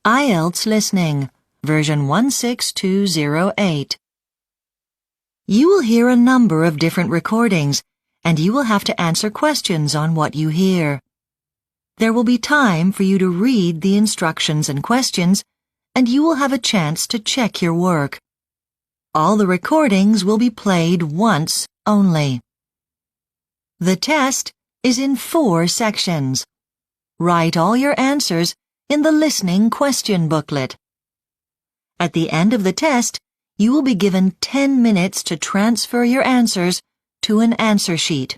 IELTS Listening, version 16208. You will hear a number of different recordings, and you will have to answer questions on what you hear. There will be time for you to read the instructions and questions, and you will have a chance to check your work. All the recordings will be played once only. The test is in 4 sections. Write all your answers in the listening question booklet. At the end of the test, you will be given 10 minutes to transfer your answers to an answer sheet.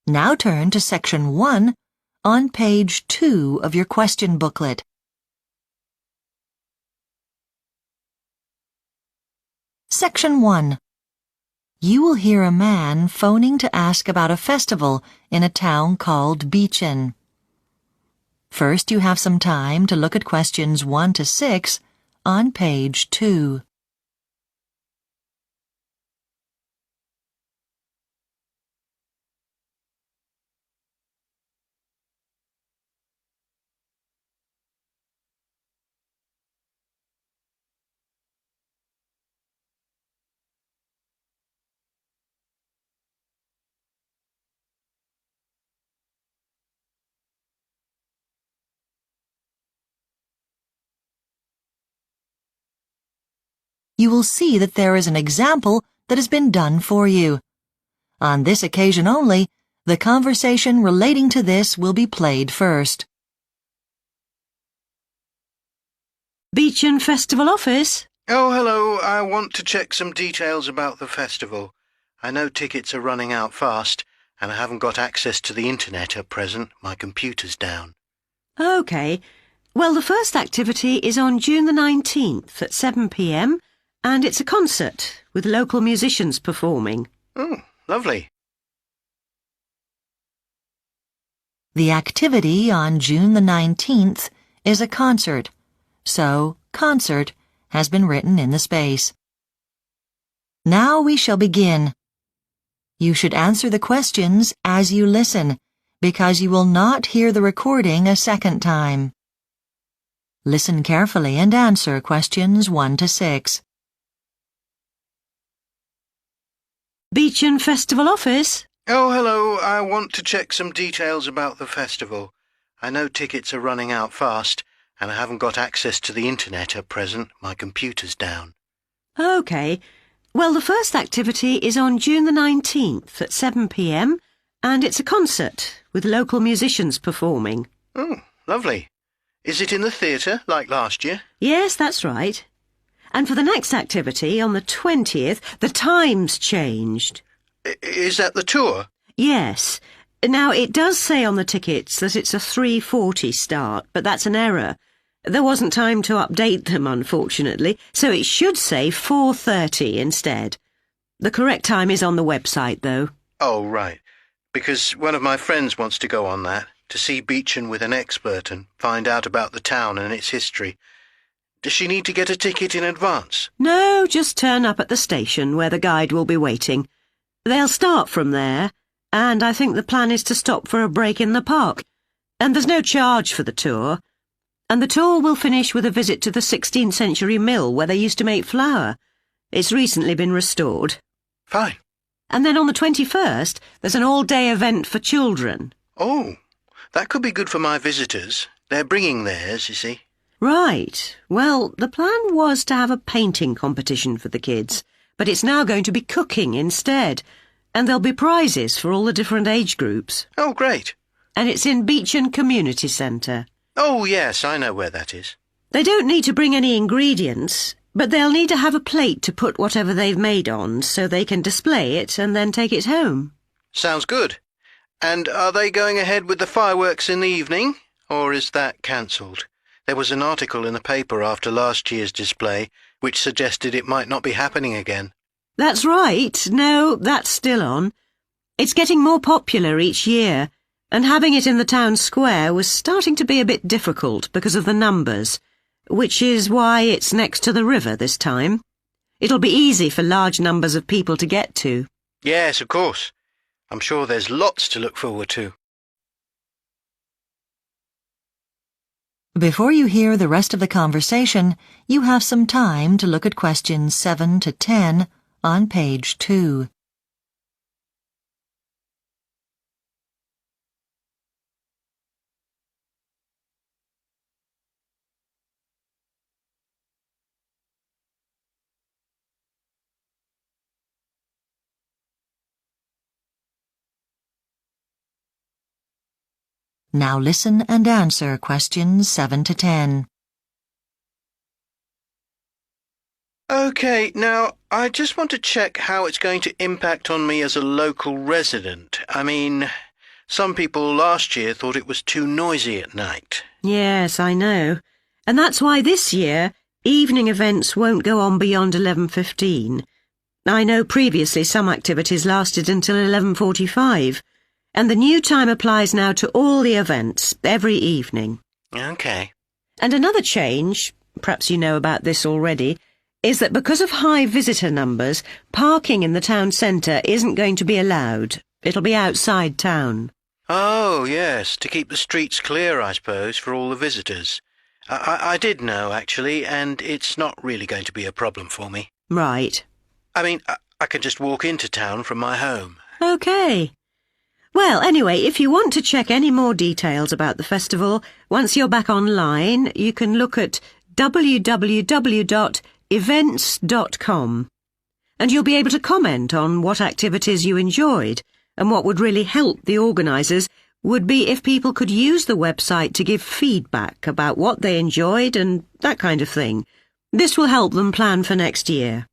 Now turn to section 1 on page 2 of your question booklet. Section 1. You will hear a man phoning to ask about a festival in a town called Beachin. First, you have some time to look at questions 1 to 6 on page 2. You will see that there is an example that has been done for you. On this occasion only, the conversation relating to this will be played first. Beachin Festival Office? Oh, hello. I want to check some details about the festival. I know tickets are running out fast, and I haven't got access to the internet at present. My computer's down. OK. Well, the first activity is on June the 19th at 7 p.m, and it's a concert with local musicians performing. Oh, lovely. The activity on June the 19th is a concert, so concert has been written in the space. Now we shall begin. You should answer the questions as you listen, because you will not hear the recording a second time. Listen carefully and answer questions 1 to 6. Beachin Festival Office? Oh, hello. I want to check some details about the festival. I know tickets are running out fast, and I haven't got access to the internet at present. My computer's down. OK. Well, the first activity is on June the 19th at 7 p.m, and it's a concert with local musicians performing. Oh, lovely. Is it in the theatre, like last year? Yes, that's right. And for the next activity, on the 20th, the time's changed. Is that the tour? Yes. Now, it does say on the tickets that it's a 3:40 start, but that's an error. There wasn't time to update them, unfortunately, so it should say 4:30 instead. The correct time is on the website, though. Oh, right. Because one of my friends wants to go on that, to see Beachin with an expert and find out about the town and its history. Does she need to get a ticket in advance? No, just turn up at the station where the guide will be waiting. They'll start from there, and I think the plan is to stop for a break in the park. And there's no charge for the tour. And the tour will finish with a visit to the 16th century mill where they used to make flour. It's recently been restored. Fine. And then on the 21st, there's an all-day event for children. Oh, that could be good for my visitors. They're bringing theirs, you see. Right. Well, the plan was to have a painting competition for the kids, but it's now going to be cooking instead, and there'll be prizes for all the different age groups. Oh, great. And it's in Beachin Community Centre. Oh, yes, I know where that is. They don't need to bring any ingredients, but they'll need to have a plate to put whatever they've made on so they can display it and then take it home. Sounds good. And are they going ahead with the fireworks in the evening, or is that cancelled? There was an article in the paper after last year's display which suggested it might not be happening again. That's right. No, that's still on. It's getting more popular each year, and having it in the town square was starting to be a bit difficult because of the numbers, which is why it's next to the river this time. It'll be easy for large numbers of people to get to. Yes, of course. I'm sure there's lots to look forward to. Before you hear the rest of the conversation, you have some time to look at questions 7 to 10 on page 2. Now listen and answer questions 7 to 10. OK, now, I just want to check how it's going to impact on me as a local resident. I mean, some people last year thought it was too noisy at night. Yes, I know. And that's why this year, evening events won't go on beyond 11:15. I know previously some activities lasted until 11:45, and the new time applies now to all the events, every evening. OK. And another change, perhaps you know about this already, is that because of high visitor numbers, parking in the town centre isn't going to be allowed. It'll be outside town. Oh, yes, to keep the streets clear, I suppose, for all the visitors. I did know, actually, and it's not really going to be a problem for me. Right. I mean, I can just walk into town from my home. OK. Well, anyway, if you want to check any more details about the festival, once you're back online, you can look at www.events.com, and you'll be able to comment on what activities you enjoyed, and what would really help the organisers would be if people could use the website to give feedback about what they enjoyed and that kind of thing. This will help them plan for next year.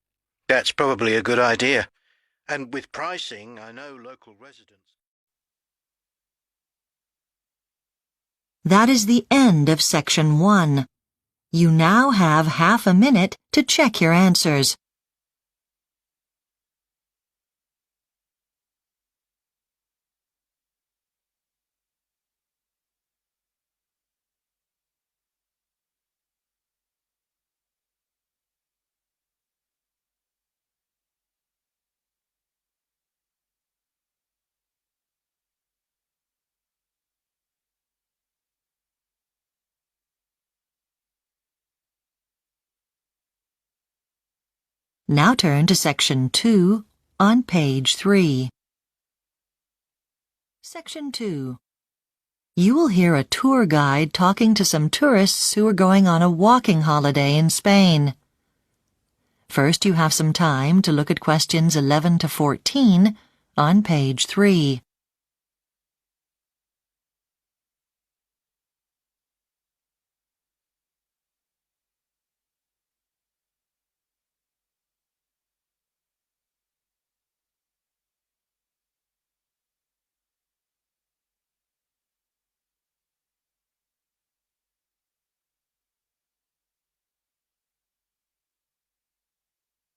That's probably a good idea. And with pricing, I know local residents... That is the end of section 1. You now have half a minute to check your answers. Now turn to section 2 on page 3. Section 2. You will hear a tour guide talking to some tourists who are going on a walking holiday in Spain. First, you have some time to look at questions 11 to 14 on page 3.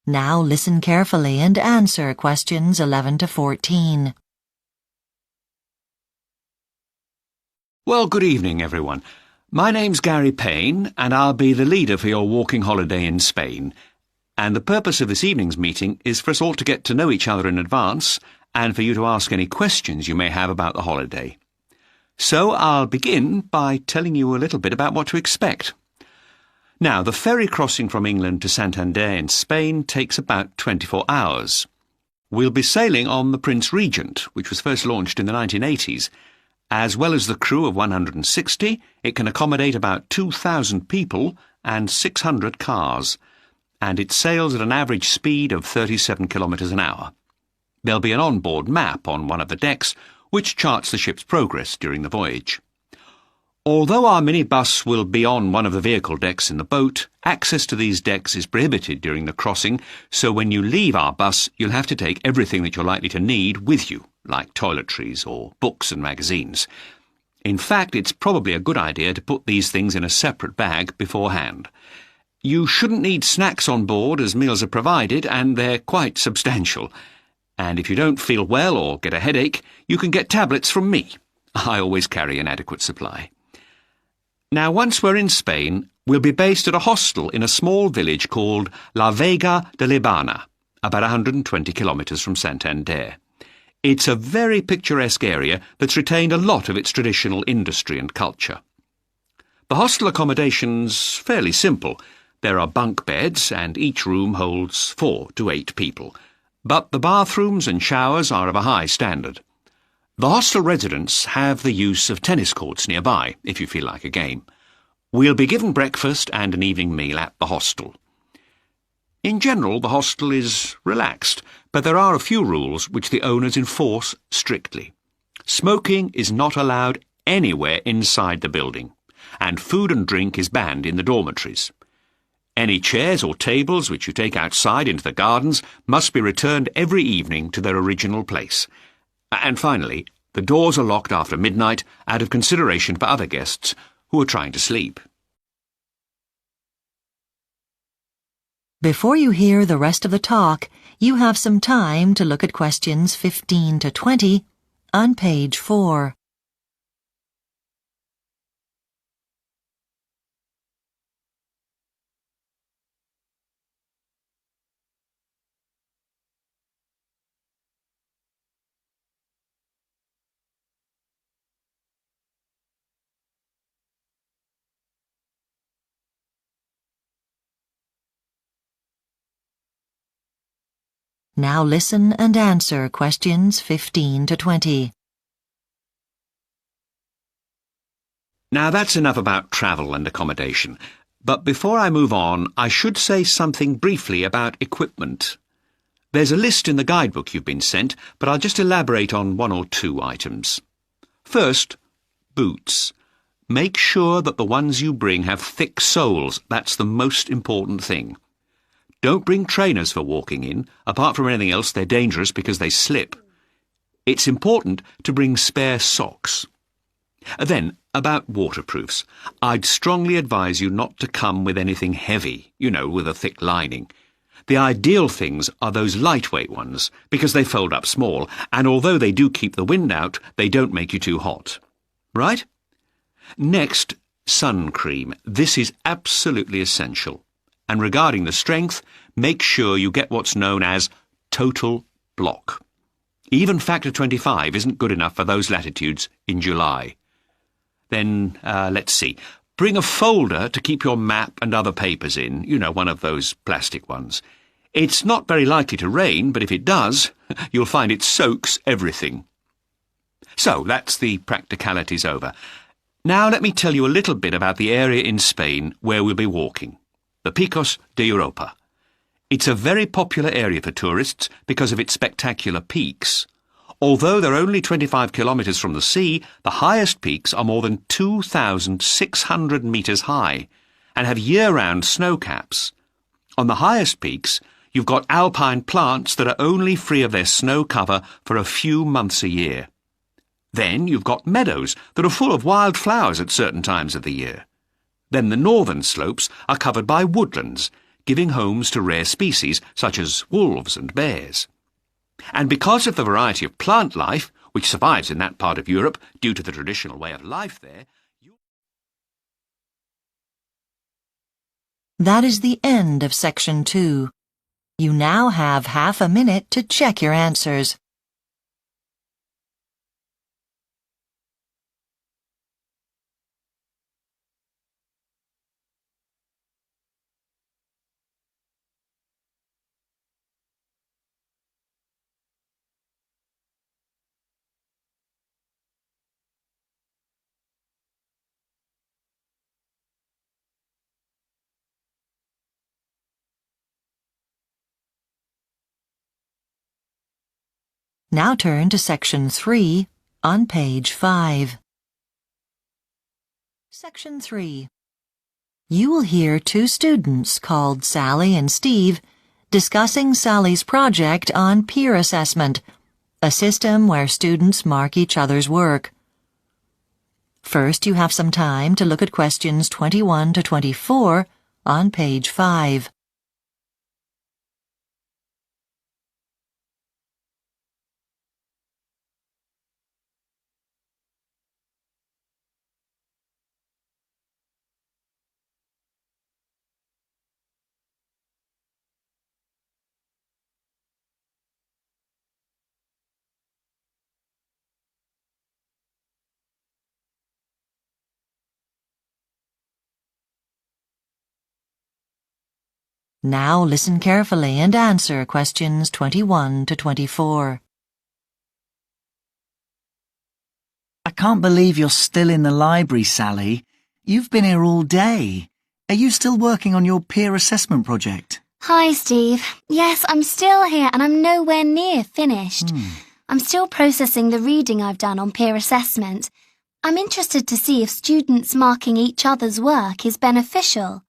Now listen carefully and answer questions 11 to 14. Well, good evening, everyone. My name's Gary Payne, and I'll be the leader for your walking holiday in Spain. And the purpose of this evening's meeting is for us all to get to know each other in advance and for you to ask any questions you may have about the holiday. So I'll begin by telling you a little bit about what to expect. Now, the ferry crossing from England to Santander in Spain takes about 24 hours. We'll be sailing on the Prince Regent, which was first launched in the 1980s. As well as the crew of 160, it can accommodate about 2,000 people and 600 cars, and it sails at an average speed of 37 kilometres an hour. There'll be an onboard map on one of the decks, which charts the ship's progress during the voyage. Although our minibus will be on one of the vehicle decks in the boat, access to these decks is prohibited during the crossing, so when you leave our bus, you'll have to take everything that you're likely to need with you, like toiletries or books and magazines. In fact, it's probably a good idea to put these things in a separate bag beforehand. You shouldn't need snacks on board, as meals are provided, and they're quite substantial. And if you don't feel well or get a headache, you can get tablets from me. I always carry an adequate supply. Now, once we're in Spain, we'll be based at a hostel in a small village called La Vega de Libana, about 120 kilometres from Santander. It's a very picturesque area that's retained a lot of its traditional industry and culture. The hostel accommodation's fairly simple. There are bunk beds, and each room holds 4 to 8 people. But the bathrooms and showers are of a high standard. The hostel residents have the use of tennis courts nearby, if you feel like a game. We'll be given breakfast and an evening meal at the hostel. In general, the hostel is relaxed, but there are a few rules which the owners enforce strictly. Smoking is not allowed anywhere inside the building, and food and drink is banned in the dormitories. Any chairs or tables which you take outside into the gardens must be returned every evening to their original place. And finally, the doors are locked after midnight out of consideration for other guests who are trying to sleep. Before you hear the rest of the talk, you have some time to look at questions 15 to 20 on page 4. Now listen and answer questions 15 to 20. Now that's enough about travel and accommodation. But before I move on, I should say something briefly about equipment. There's a list in the guidebook you've been sent, but I'll just elaborate on 1 or 2 items. First, boots. Make sure that the ones you bring have thick soles. That's the most important thing. Don't bring trainers for walking in. Apart from anything else, they're dangerous because they slip. It's important to bring spare socks. Then, about waterproofs. I'd strongly advise you not to come with anything heavy, with a thick lining. The ideal things are those lightweight ones, because they fold up small, and although they do keep the wind out, they don't make you too hot. Right? Next, sun cream. This is absolutely essential. And regarding the strength, make sure you get what's known as total block. Even factor 25 isn't good enough for those latitudes in July. Then, let's see. Bring a folder to keep your map and other papers in, one of those plastic ones. It's not very likely to rain, but if it does, you'll find it soaks everything. So, that's the practicalities over. Now let me tell you a little bit about the area in Spain where we'll be walking. The Picos de Europa. It's a very popular area for tourists because of its spectacular peaks. Although they're only 25 kilometres from the sea, the highest peaks are more than 2,600 metres high and have year-round snow caps. On the highest peaks, you've got alpine plants that are only free of their snow cover for a few months a year. Then you've got meadows that are full of wild flowers at certain times of the year. Then the northern slopes are covered by woodlands, giving homes to rare species such as wolves and bears. And because of the variety of plant life, which survives in that part of Europe due to the traditional way of life there, That is the end of section 2. You now have half a minute to check your answers. Now turn to section 3 on page 5. Section 3. You will hear 2 students called Sally and Steve discussing Sally's project on peer assessment, a system where students mark each other's work. First, you have some time to look at questions 21 to 24 on page 5. Now listen carefully and answer questions 21 to 24. I can't believe you're still in the library, Sally. You've been here all day. Are you still working on your peer assessment project? Hi, Steve. Yes, I'm still here and I'm nowhere near finished. I'm still processing the reading I've done on peer assessment. I'm interested to see if students marking each other's work is beneficial.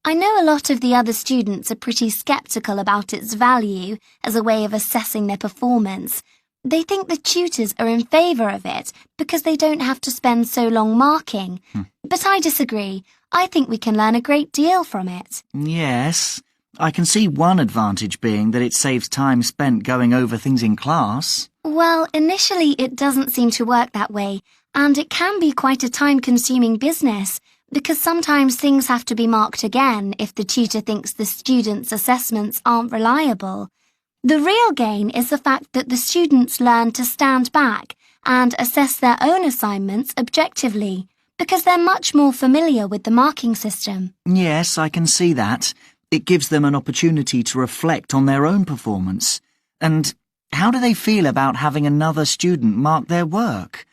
I know a lot of the other students are pretty sceptical about its value as a way of assessing their performance. They think the tutors are in favour of it because they don't have to spend so long marking. But I disagree. I think we can learn a great deal from it. Yes. I can see one advantage being that it saves time spent going over things in class. Well, initially it doesn't seem to work that way, and it can be quite a time-consuming business because sometimes things have to be marked again if the tutor thinks the students' assessments aren't reliable. The real gain is the fact that the students learn to stand back and assess their own assignments objectively because they're much more familiar with the marking system. Yes, I can see that. It gives them an opportunity to reflect on their own performance. And how do they feel about having another student mark their work?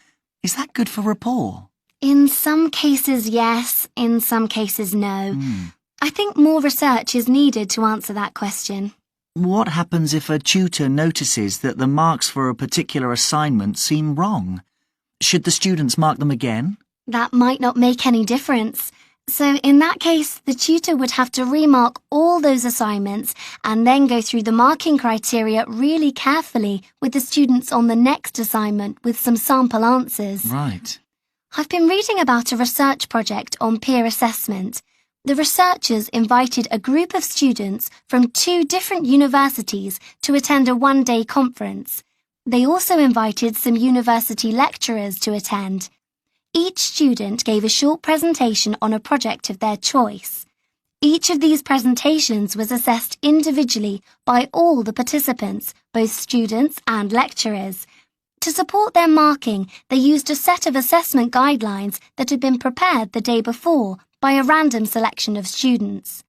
Is that good for rapport? In some cases, yes. In some cases, no. I think more research is needed to answer that question. What happens if a tutor notices that the marks for a particular assignment seem wrong? Should the students mark them again? That might not make any difference. So in that case, the tutor would have to remark all those assignments and then go through the marking criteria really carefully with the students on the next assignment with some sample answers. Right. I've been reading about a research project on peer assessment. The researchers invited a group of students from 2 different universities to attend a one-day conference. They also invited some university lecturers to attend. Each student gave a short presentation on a project of their choice. Each of these presentations was assessed individually by all the participants, both students and lecturers. To support their marking, they used a set of assessment guidelines that had been prepared the day before by a random selection of students.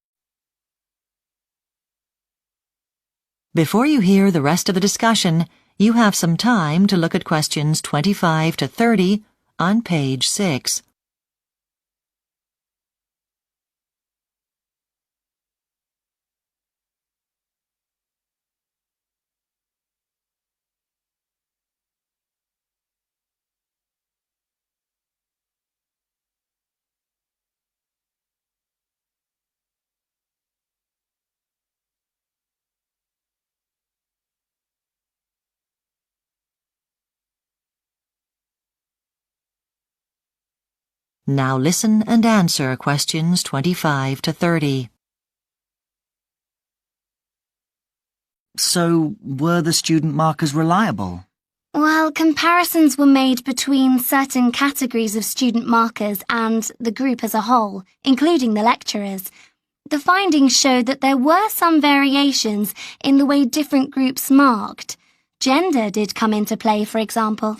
Before you hear the rest of the discussion, you have some time to look at questions 25 to 30 on page 6. Now listen and answer questions 25 to 30. So, were the student markers reliable? Well, comparisons were made between certain categories of student markers and the group as a whole, including the lecturers. The findings showed that there were some variations in the way different groups marked. Gender did come into play, for example.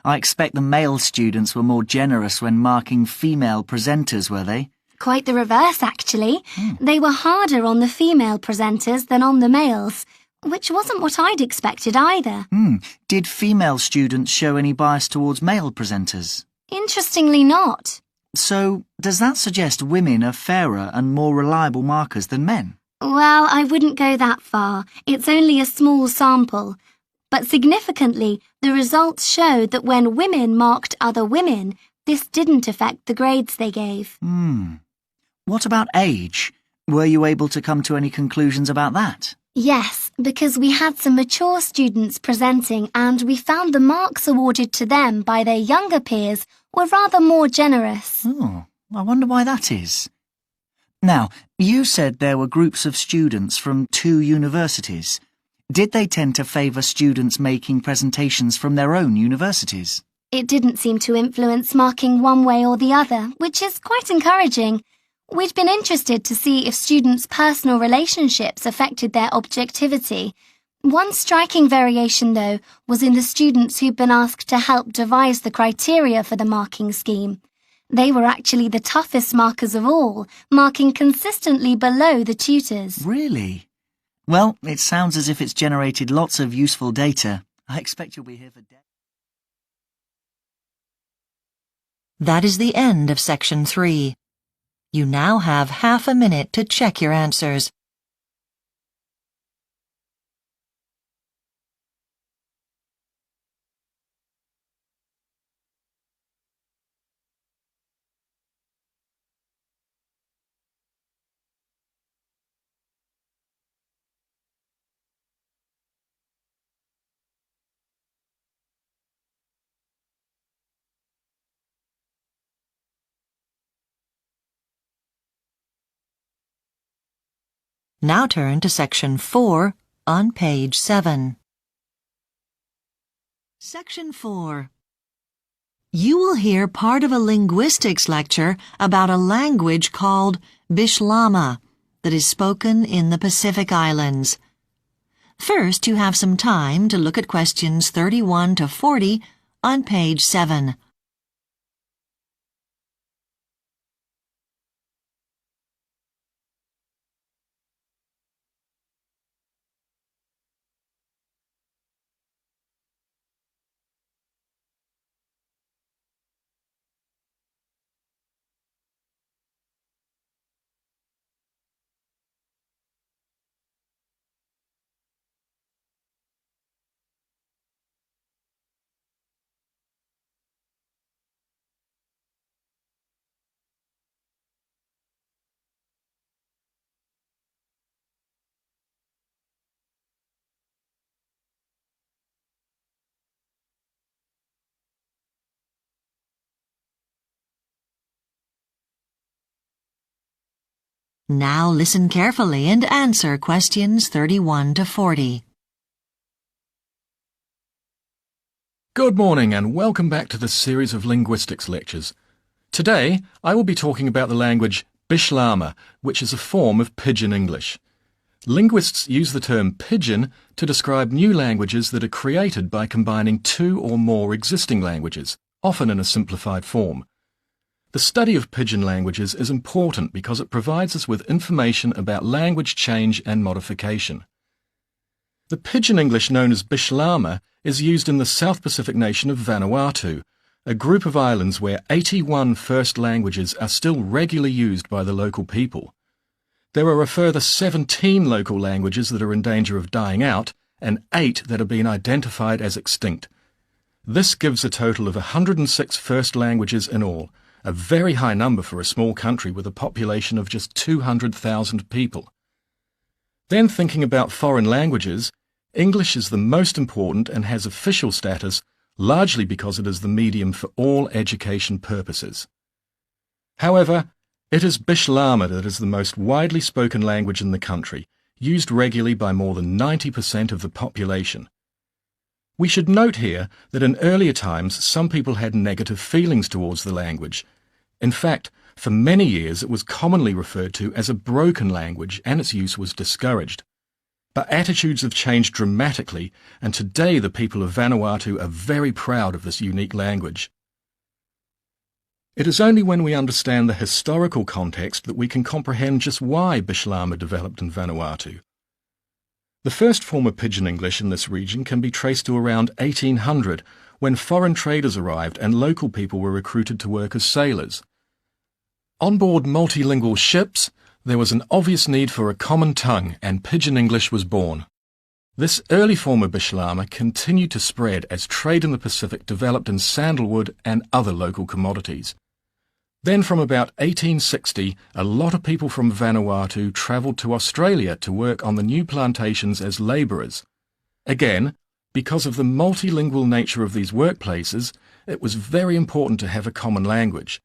I expect the male students were more generous when marking female presenters, were they? Quite the reverse, actually. They were harder on the female presenters than on the males, which wasn't what I'd expected either. Did female students show any bias towards male presenters? Interestingly not. So, does that suggest women are fairer and more reliable markers than men? Well, I wouldn't go that far. It's only a small sample. But significantly, the results showed that when women marked other women, this didn't affect the grades they gave. What about age? Were you able to come to any conclusions about that? Yes, because we had some mature students presenting and we found the marks awarded to them by their younger peers were rather more generous. Oh, I wonder why that is. Now, you said there were groups of students from 2 universities. Did they tend to favour students making presentations from their own universities? It didn't seem to influence marking one way or the other, which is quite encouraging. We'd been interested to see if students' personal relationships affected their objectivity. One striking variation, though, was in the students who'd been asked to help devise the criteria for the marking scheme. They were actually the toughest markers of all, marking consistently below the tutors. Really? Well, it sounds as if it's generated lots of useful data. I expect you'll be here for days. That is the end of Section 3. You now have half a minute to check your answers. Now turn to Section 4 on page 7. Section 4. You will hear part of a linguistics lecture about a language called Bishlama that is spoken in the Pacific Islands. First, you have some time to look at questions 31 to 40 on page 7. Now listen carefully and answer questions 31 to 40. Good morning and welcome back to this series of linguistics lectures. Today, I will be talking about the language Bishlama, which is a form of Pidgin English. Linguists use the term pidgin to describe new languages that are created by combining two or more existing languages, often in a simplified form. The study of pidgin languages is important because it provides us with information about language change and modification. The pidgin English known as Bishlama is used in the South Pacific nation of Vanuatu, a group of islands where 81 first languages are still regularly used by the local people. There are a further 17 local languages that are in danger of dying out and 8 that have been identified as extinct. This gives a total of 106 first languages in all, a very high number for a small country with a population of just 200,000 people. Then thinking about foreign languages, English is the most important and has official status largely because it is the medium for all education purposes. However, it is Bishlama that is the most widely spoken language in the country, used regularly by more than 90% of the population. We should note here that in earlier times some people had negative feelings towards the language. In fact, for many years it was commonly referred to as a broken language and its use was discouraged. But attitudes have changed dramatically, and today the people of Vanuatu are very proud of this unique language. It is only when we understand the historical context that we can comprehend just why Bishlama developed in Vanuatu. The first form of Pidgin English in this region can be traced to around 1800, when foreign traders arrived and local people were recruited to work as sailors. On board multilingual ships, there was an obvious need for a common tongue, and Pidgin English was born. This early form of Bishlama continued to spread as trade in the Pacific developed in sandalwood and other local commodities. Then from about 1860, a lot of people from Vanuatu travelled to Australia to work on the new plantations as labourers. Again, because of the multilingual nature of these workplaces, it was very important to have a common language.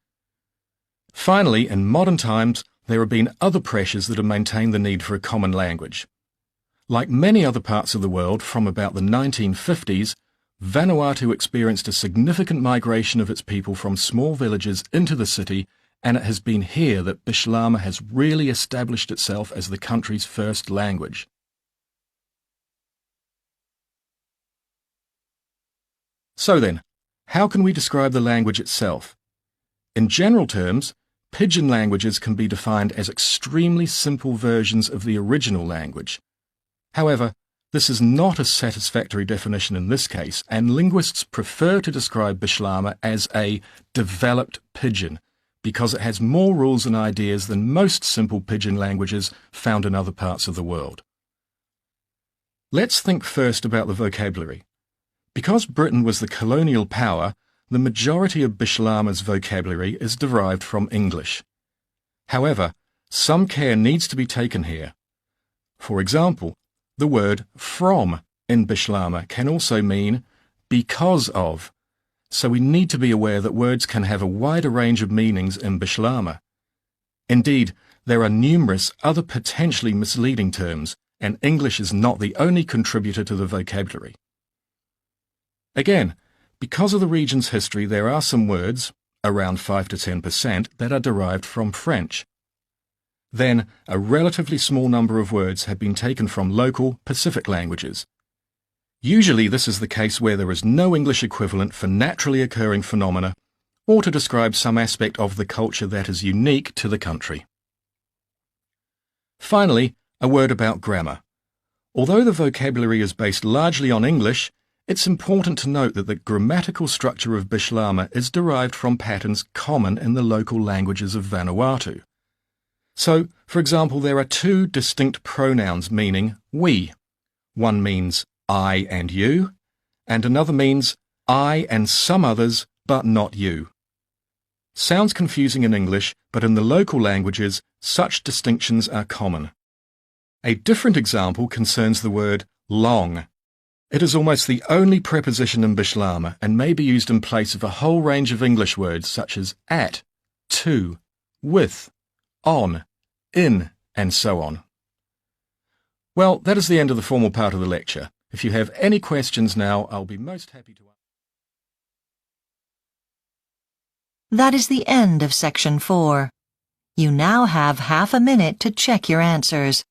Finally, in modern times, there have been other pressures that have maintained the need for a common language. Like many other parts of the world from about the 1950s, Vanuatu experienced a significant migration of its people from small villages into the city, and it has been here that Bishlama has really established itself as the country's first language. So then, how can we describe the language itself? In general terms, pidgin languages can be defined as extremely simple versions of the original language. However, this is not a satisfactory definition in this case, and linguists prefer to describe Bislama as a developed pidgin because it has more rules and ideas than most simple pidgin languages found in other parts of the world. Let's think first about the vocabulary. Because Britain was the colonial power, the majority of Bislama's vocabulary is derived from English. However, some care needs to be taken here. For example, the word from in Bislama can also mean because of, so we need to be aware that words can have a wider range of meanings in Bislama. Indeed, there are numerous other potentially misleading terms, and English is not the only contributor to the vocabulary. Again, because of the region's history, there are some words, around 5 to 10%, that are derived from French. Then, a relatively small number of words have been taken from local Pacific languages. Usually this is the case where there is no English equivalent for naturally occurring phenomena or to describe some aspect of the culture that is unique to the country. Finally, a word about grammar. Although the vocabulary is based largely on English, it's important to note that the grammatical structure of Bislama is derived from patterns common in the local languages of Vanuatu. So, for example, there are two distinct pronouns meaning we. One means I and you, and another means I and some others, but not you. Sounds confusing in English, but in the local languages, such distinctions are common. A different example concerns the word long. It is almost the only preposition in Bislama and may be used in place of a whole range of English words such as at, to, with, on, in, and so on. Well, that is the end of the formal part of the lecture. If you have any questions now, I'll be most happy to answer. That is the end of Section 4. You now have half a minute to check your answers.